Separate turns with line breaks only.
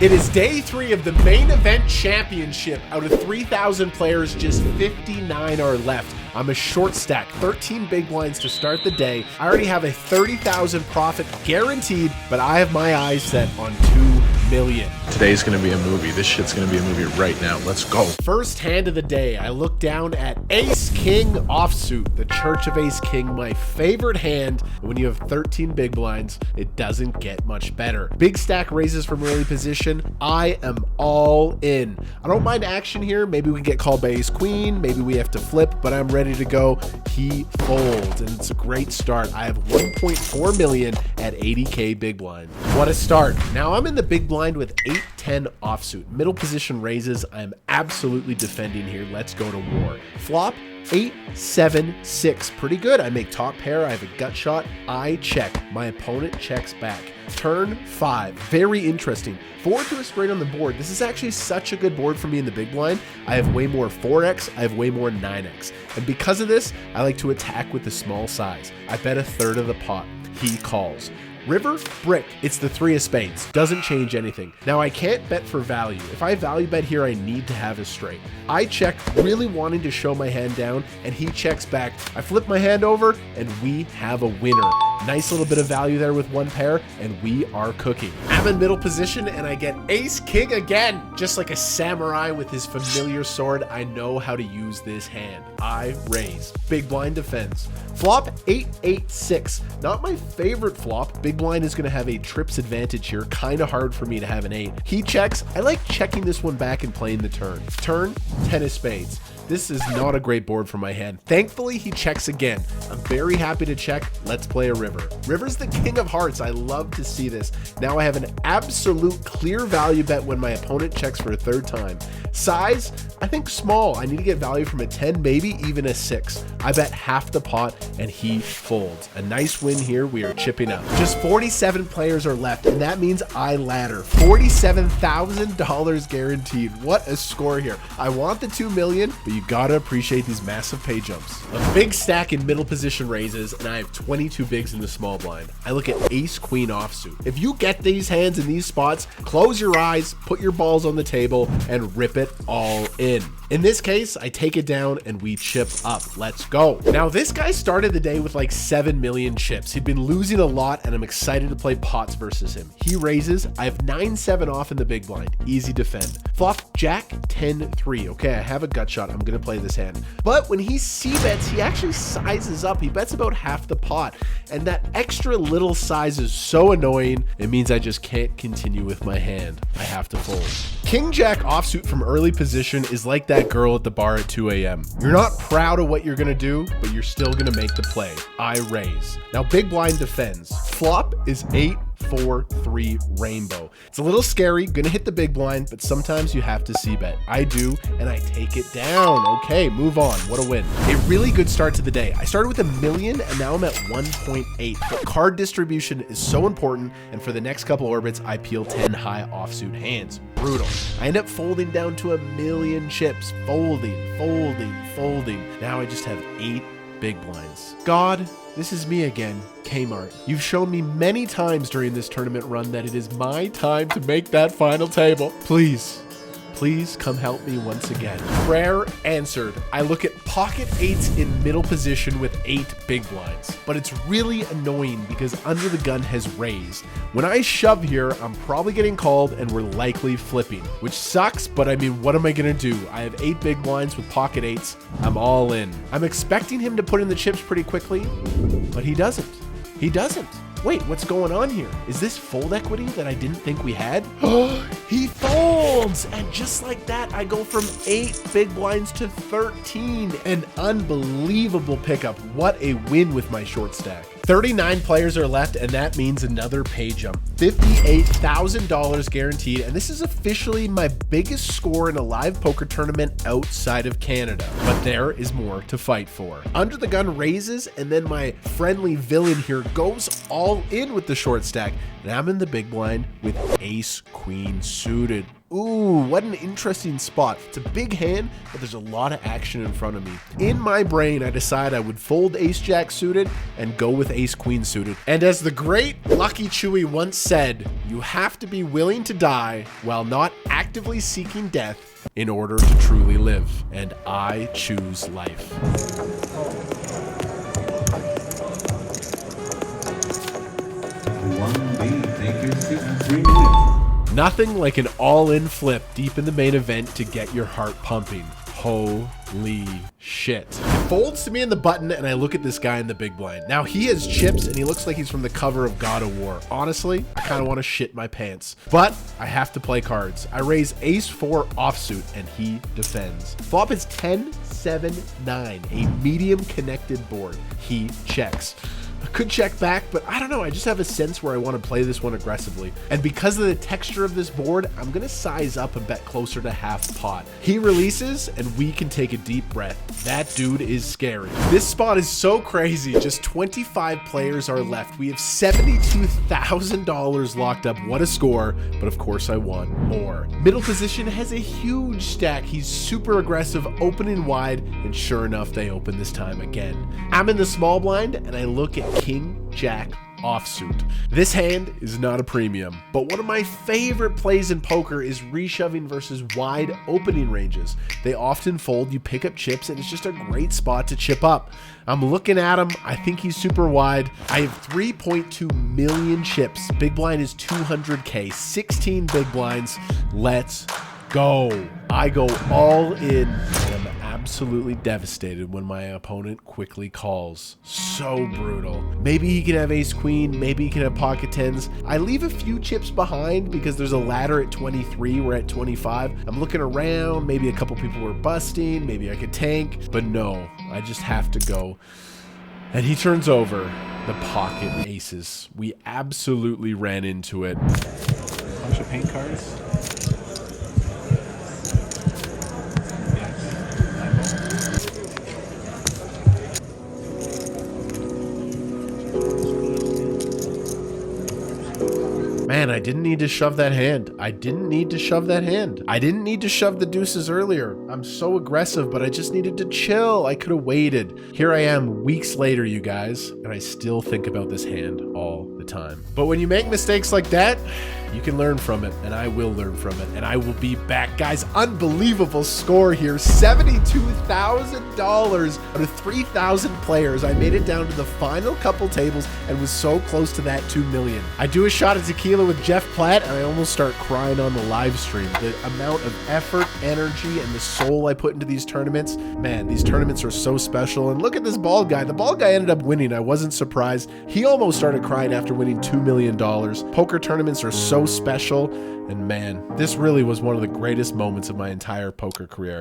It is day 3 of the main event championship. Out of 3,000 players, just 59 are left. I'm a short stack, 13 big blinds to start the day. I already have a 30,000 profit guaranteed, but I have my eyes set on 2 million.
Today's gonna be a movie. This shit's gonna be a movie right now. Let's go.
First hand of the day, I look down at Ace King offsuit, the Church of Ace King, my favorite hand. When you have 13 big blinds, it doesn't get much better. Big stack raises from early position. I am all in. I don't mind action here. Maybe we get called by Ace Queen. Maybe we have to flip, but I'm ready to go. He folds, and it's a great start. I have 1.4 million at 80K big blind. What a start. Now I'm in the big blind with 8-10 offsuit. Middle position raises. I'm absolutely defending here. Let's go to war. Flop 8-7-6. Pretty good. I make top pair. I have a gut shot. I check. My opponent checks back. Turn 5. Very interesting. 4 to a straight on the board. This is actually such a good board for me in the big blind. I have way more 4x. I have way more 9x. And because of this, I like to attack with the small size. I bet a third of the pot. He calls. River, brick, it's the 3 of spades. Doesn't change anything. Now I can't bet for value. If I value bet here, I need to have a straight. I check, really wanting to show my hand down, and he checks back. I flip my hand over, and we have a winner. Nice little bit of value there with one pair, and we are cooking. I'm in middle position, and I get Ace King again. Just like a samurai with his familiar sword, I know how to use this hand. I raise. Big blind defends. Flop 8-8-6. Not my favorite flop. Big blind is going to have a trips advantage here. Kind of hard for me to have an 8. He checks. I like checking this one back and playing the turn. Turn, 10 of spades. This is not a great board for my hand. Thankfully, he checks again. I'm very happy to check. Let's play a river. River's the king of hearts. I love to see this. Now I have an absolute clear value bet when my opponent checks for a third time. Size, I think small. I need to get value from a 10, maybe even a 6. I bet half the pot and he folds. A nice win here. We are chipping up. Just 47 players are left, and that means I ladder. $47,000 guaranteed. What a score here. I want the 2 million, but you gotta appreciate these massive pay jumps. A big stack in middle position raises, and I have 22 bigs in the small blind. I look at Ace Queen offsuit. If you get these hands in these spots, close your eyes, put your balls on the table, and rip it all in. In this case, I take it down and we chip up. Let's go. Now, this guy started the day with like 7 million chips. He'd been losing a lot, and I'm excited to play pots versus him. He raises. I have 9-7 off in the big blind. Easy defend. Flop Jack 10-3. Okay, I have a gut shot. I'm going to play this hand. But when he c-bets, he actually sizes up. He bets about half the pot. And that extra little size is so annoying. It means I just can't continue with my hand. I have to fold. King Jack offsuit from early position is like that girl at the bar at 2 a.m. You're not proud of what you're gonna do, but you're still gonna make the play. I raise. Now big blind defends. Flop is 8-4-3 rainbow. It's a little scary, gonna hit the big blind, but sometimes you have to c-bet. I do, and I take it down. Okay, move on. What a win. A really good start to the day. I started with $1 million, and now I'm at 1.8. But card distribution is so important, and for the next couple orbits, I peel 10 high offsuit hands. Brutal. I end up folding down to 1 million chips. Folding, folding, folding. Now I just have 8 big blinds. God, this is me again, Kmart. You've shown me many times during this tournament run that it is my time to make that final table. Please, please come help me once again. Prayer answered. I look at pocket 8s in middle position with 8 big blinds, but it's really annoying because under the gun has raised. When I shove here, I'm probably getting called and we're likely flipping, which sucks, but I mean, what am I gonna do? I have 8 big blinds with pocket 8s. I'm all in. I'm expecting him to put in the chips pretty quickly, but he doesn't. He doesn't. Wait, what's going on here? Is this fold equity that I didn't think we had? He folds! And just like that, I go from 8 big blinds to 13. An unbelievable pickup. What a win with my short stack. 39 players are left, and that means another pay jump. $58,000 guaranteed, and this is officially my biggest score in a live poker tournament outside of Canada. But there is more to fight for. Under the gun raises, and then my friendly villain here goes all in with the short stack, and I'm in the big blind with Ace Queen suited. Ooh, what an interesting spot. It's a big hand, but there's a lot of action in front of me. In my brain, I decide I would fold ace-jack suited and go with ace-queen suited. And as the great Lucky Chewy once said, you have to be willing to die while not actively seeking death in order to truly live. And I choose life. Nothing like an all-in flip deep in the main event to get your heart pumping. Holy shit. It folds to me in the button and I look at this guy in the big blind. Now he has chips and he looks like he's from the cover of God of War. Honestly, I kind of want to shit my pants, but I have to play cards. I raise ace-4 offsuit and he defends. Flop is 10-7-9, a medium connected board. He checks. I could check back, but I don't know. I just have a sense where I want to play this one aggressively. And because of the texture of this board, I'm going to size up and bet closer to half pot. He releases and we can take a deep breath. That dude is scary. This spot is so crazy. Just 25 players are left. We have $72,000 locked up. What a score. But of course I want more. Middle position has a huge stack. He's super aggressive, opening wide. And sure enough, they open this time again. I'm in the small blind and I look at King Jack offsuit. This hand is not a premium, but one of my favorite plays in poker is reshoving versus wide opening ranges. They often fold, you pick up chips, and it's just a great spot to chip up. I'm looking at him. I think he's super wide. I have 3.2 million chips. Big blind is 200K, 16 big blinds. Let's go. I go all in and I'm absolutely devastated when my opponent quickly calls. So brutal. Maybe he can have ace queen, maybe he can have pocket tens. I leave a few chips behind because there's a ladder at 23, we're at 25. I'm looking around, maybe a couple people were busting, maybe I could tank, but no, I just have to go. And he turns over the pocket aces. We absolutely ran into it.
Bunch of paint cards.
Man, I didn't need to shove that hand. I didn't need to shove that hand. I didn't need to shove the deuces earlier. I'm so aggressive, but I just needed to chill. I could have waited. Here I am weeks later, you guys, and I still think about this hand all the time. But when you make mistakes like that, you can learn from it, and I will learn from it, and I will be back. Guys, unbelievable score here. $72,000 out of 3,000 players. I made it down to the final couple tables and was so close to that 2 million. I do a shot of tequila with Jeff Platt, and I almost start crying on the live stream. The amount of effort, energy, and the soul I put into these tournaments, man, these tournaments are so special. And look at this bald guy. The bald guy ended up winning. I wasn't surprised. He almost started crying after winning $2 million. Poker tournaments are so special, and man, this really was one of the greatest moments of my entire poker career.